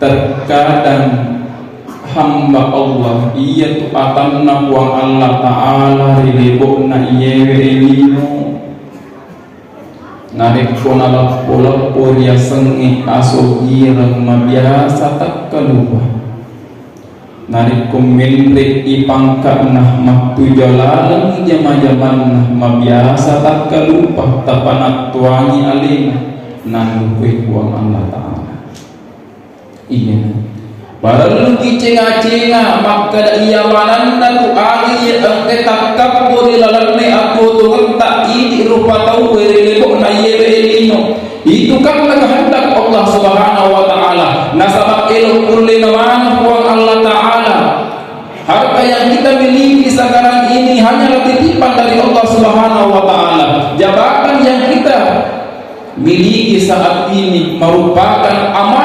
terkadang hamba Allah iya tu atanna kuang Allah Ta'ala rilebokna iyewe elino narikona lapo-lapo dia sengi asogirang mabiasa tak kelupa narikum milik ipangka nah maktu jalalang jama-jaman nah mabiasa tak kelupa tapanak tuangi alina nanukui kuang Allah Ta'ala iya baru kicenga-cenga maka iya mananda tu ali ang tetakap ko nilalagni ako tu tak ini rupa tau berelebok na yelino itu kan kehendak Allah Subhanahu wa Ta'ala nasabak elok kurli naman kuang Allah Ta'ala harta yang kita miliki sekarang ini hanyalah titipan dari Allah Subhanahu wa Ta'ala jabatan yang kita miliki saat ini merupakan amal